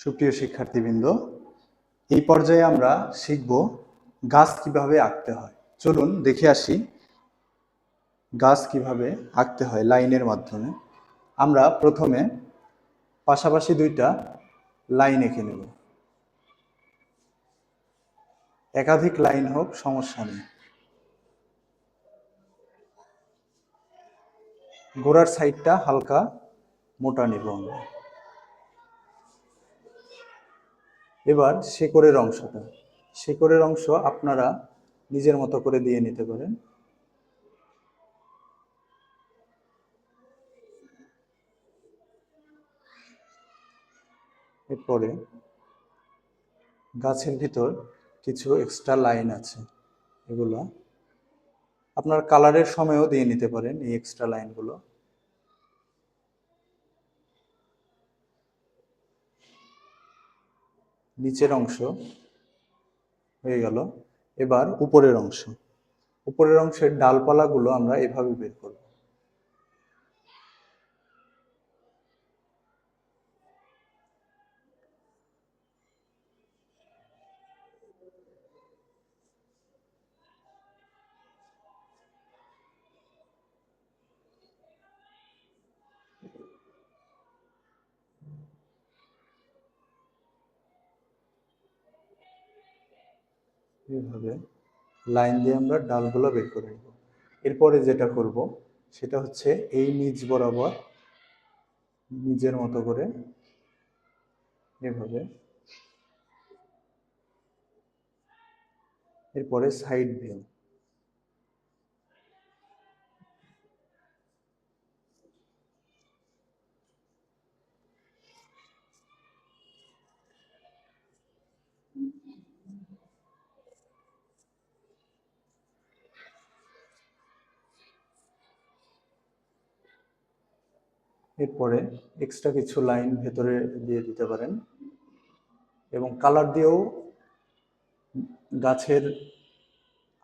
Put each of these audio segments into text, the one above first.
সুপ্রিয় শিক্ষার্থীবৃন্দ, এই পর্যায়ে আমরা শিখব গাছ কিভাবে আঁকতে হয়। চলুন দেখে আসি গাছ কিভাবে আঁকতে হয় লাইনের মাধ্যমে। আমরা প্রথমে পাশাপাশি দুইটা লাইন এঁকে নেব। একাধিক লাইন হোক, সমস্যা নেই। গোড়ার সাইডটা হালকা মোটা নেব আমরা। এবার শেকড়ের অংশ আপনারা নিজের মতো করে দিয়ে নিতে পারেন। এরপরে গাছের ভিতর কিছু এক্সট্রা লাইন আছে, এগুলো আপনার কালারের সময়ও দিয়ে নিতে পারেন। এই এক্সট্রা লাইনগুলো নিচের অংশ হয়ে গেল। এবার উপরের অংশের ডালপালাগুলো আমরা এভাবে বের করব। এইভাবে লাইন দিয়ে আমরা ডালগুলো বের করে নেব। এরপরে যেটা করব সেটা হচ্ছে এই নিচ বরাবর নিজের মতো করে এভাবে, এরপরে সাইড ভিউ, এরপরে এক্সট্রা কিছু লাইন ভেতরে দিয়ে দিতে পারেন এবং কালার দিয়েও গাছের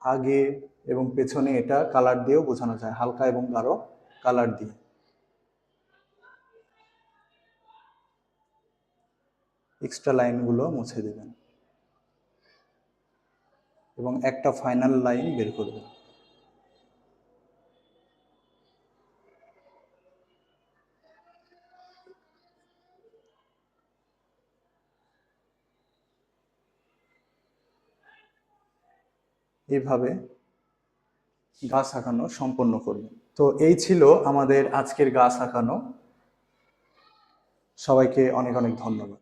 আগে এবং পেছনে এটা কালার দিয়েও বোঝানো যায়, হালকা এবং গাঢ় কালার দিয়ে। এক্সট্রা লাইনগুলো মুছে দেবেন এবং একটা ফাইনাল লাইন বের করবেন। এইভাবে গাছ আঁকানো সম্পন্ন করবেন। তো এই ছিল আমাদের আজকের গাছ আঁকানো। সবাইকে অনেক অনেক ধন্যবাদ।